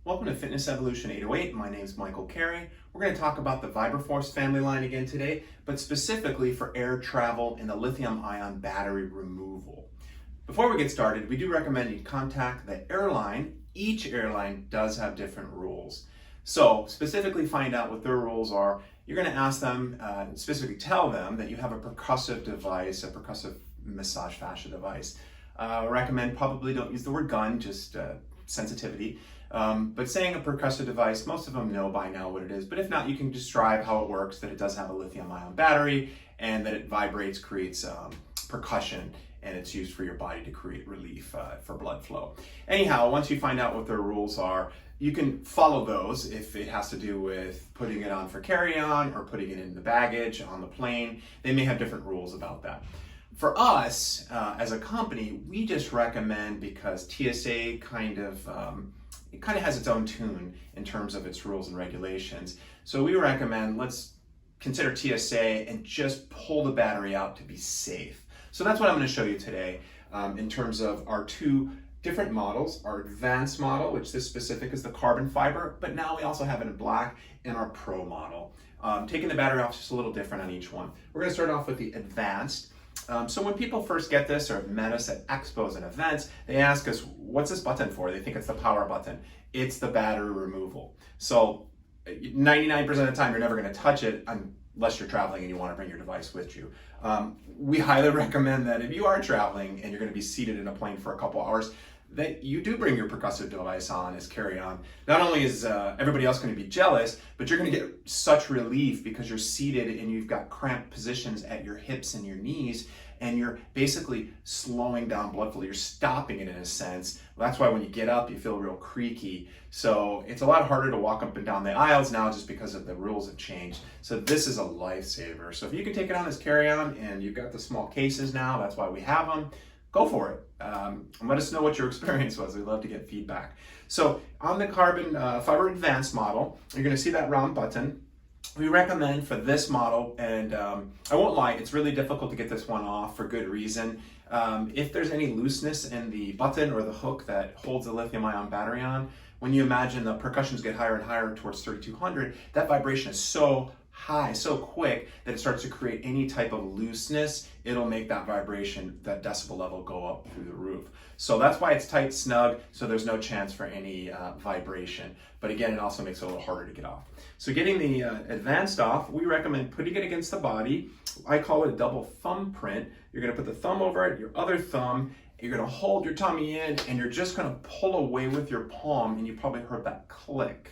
Welcome to Fitness Evolution 808. My name is Michael Carey. We're going to talk about the VibraForce family line again today, but specifically for air travel and the lithium-ion battery removal. Before we get started, we do recommend you contact the airline. Each airline does have different rules. So specifically find out what their rules are. You're going to ask them, specifically tell them that you have a percussive device, a percussive massage fascia device. Recommend probably don't use the word gun, just sensitivity. But saying a percussive device, most of them know by now what it is. But if not, you can describe how it works, that it does have a lithium-ion battery and that it vibrates, creates percussion, and it's used for your body to create relief for blood flow. Anyhow, once you find out what their rules are, you can follow those if it has to do with putting it on for carry-on or putting it in the baggage on the plane. They may have different rules about that. For us, as a company, we just recommend, because TSA kind of has its own tune in terms of its rules and regulations. So we recommend, let's consider TSA and just pull the battery out to be safe. So that's what I'm going to show you today in terms of our two different models, our advanced model, which this specific is the carbon fiber, but now we also have it in black, and our pro model. Taking the battery off is just a little different on each one. We're going to start off with the advanced. So when people first get this or have met us at expos and events, they ask us, what's this button for? They think it's the power button. It's the battery removal. So 99% of the time, you're never going to touch it unless you're traveling and you want to bring your device with you. We highly recommend that if you are traveling and you're going to be seated in a plane for a couple hours, that you do bring your percussive device on as carry-on. Not only is everybody else going to be jealous, but you're going to get such relief because you're seated and you've got cramped positions at your hips and your knees, and you're basically slowing down blood flow. You're stopping it in a sense. That's why when you get up, you feel real creaky. So it's a lot harder to walk up and down the aisles now just because of the rules have changed. So this is a lifesaver. So if you can take it on as carry-on, and you've got the small cases now, that's why we have them. Go for it. And let us know what your experience was. We'd love to get feedback. So on the carbon fiber advanced model, you're going to see that round button. We recommend for this model, and I won't lie, it's really difficult to get this one off for good reason. If there's any looseness in the button or the hook that holds the lithium-ion battery on, when you imagine the percussions get higher and higher towards 3200, that vibration is so high, so quick, that it starts to create any type of looseness. It'll make that vibration, that decibel level, go up through the roof. So that's why it's tight, snug, so there's no chance for any vibration. But again, it also makes it a little harder to get off. So getting the advanced off, we recommend putting it against the body. I call it a double thumb print. You're gonna put the thumb over it, your other thumb, you're gonna hold your tummy in, and you're just gonna pull away with your palm, and you probably heard that click.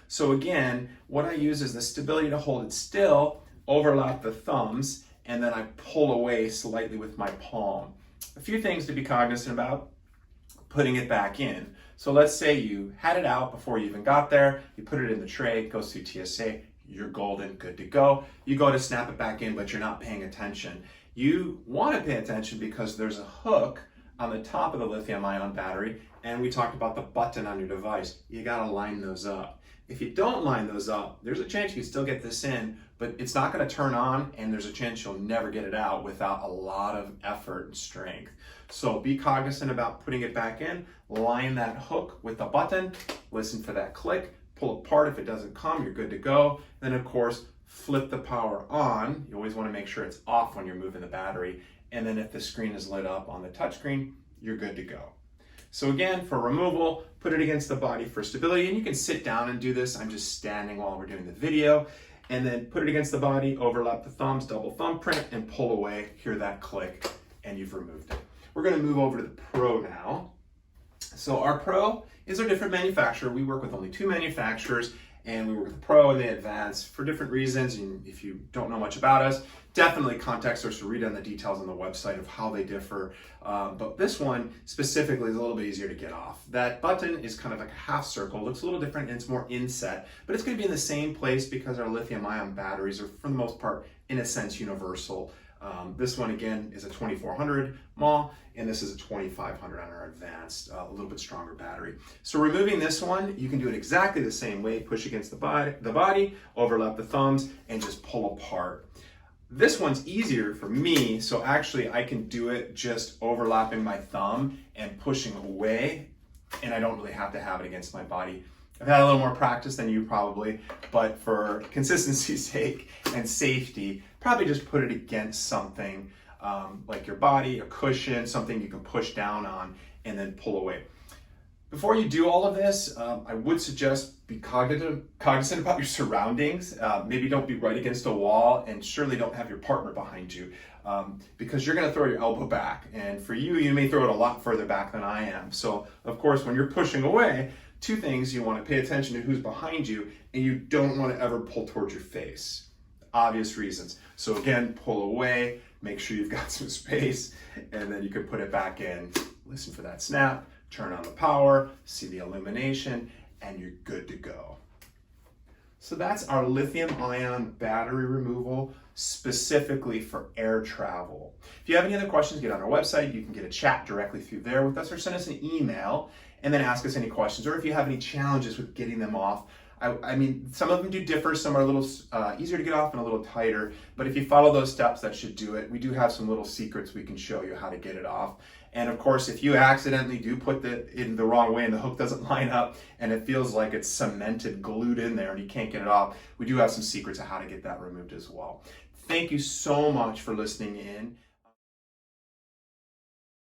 So again, what I use is the stability to hold it still, overlap the thumbs, and then I pull away slightly with my palm. A few things to be cognizant about putting it back in. So let's say you had it out before you even got there, you put it in the tray, it goes through TSA, you're golden, good to go. You go to snap it back in, but you're not paying attention. You want to pay attention because there's a hook on the top of the lithium-ion battery, and we talked about the button on your device. You gotta line those up. If you don't line those up, there's a chance you can still get this in, but it's not going to turn on, and there's a chance you'll never get it out without a lot of effort and strength. So be cognizant about putting it back in, line that hook with the button, listen for that click, pull apart. If it doesn't come, you're good to go. Then of course, flip the power on. You always want to make sure it's off when you're moving the battery. And then if the screen is lit up on the touchscreen, you're good to go. So again, for removal, put it against the body for stability, and you can sit down and do this. I'm just standing while we're doing the video. And then put it against the body, overlap the thumbs, double thumb print, and pull away. Hear that click, and you've removed it. We're gonna move over to the Pro now. So our Pro is a different manufacturer. We work with only two manufacturers, and we work with the Pro and the Advanced for different reasons. And if you don't know much about us, definitely contact us to read on the details on the website of how they differ. But this one specifically is a little bit easier to get off. That button is kind of like a half circle, looks a little different, and it's more inset, but it's going to be in the same place because our lithium-ion batteries are, for the most part, in a sense, universal. This one again is a 2400 mAh, and this is a 2500 on our advanced, a little bit stronger battery. So removing this one, you can do it exactly the same way. Push against the body, overlap the thumbs, and just pull apart. This one's easier for me, so actually I can do it just overlapping my thumb and pushing away, and I don't really have to have it against my body. I've had a little more practice than you probably, but for consistency's sake and safety, probably just put it against something like your body, a cushion, something you can push down on and then pull away. Before you do all of this, I would suggest be cognizant about your surroundings. Maybe don't be right against a wall, and surely don't have your partner behind you, because you're going to throw your elbow back. And for you, you may throw it a lot further back than I am. So, of course, when you're pushing away, two things: you want to pay attention to who's behind you, and you don't want to ever pull towards your face. Obvious reasons. So again, pull away, make sure you've got some space, and then you can put it back in. Listen for that snap, turn on the power, see the illumination, and you're good to go. So that's our lithium-ion battery removal specifically for air travel. If you have any other questions, get on our website. You can get a chat directly through there with us, or send us an email and then ask us any questions, or if you have any challenges with getting them off. I mean, some of them do differ. Some are a little easier to get off and a little tighter, but if you follow those steps, that should do it. We do have some little secrets we can show you how to get it off. And of course, if you accidentally do put it in the wrong way and the hook doesn't line up and it feels like it's cemented, glued in there, and you can't get it off, we do have some secrets of how to get that removed as well. Thank you so much for listening in.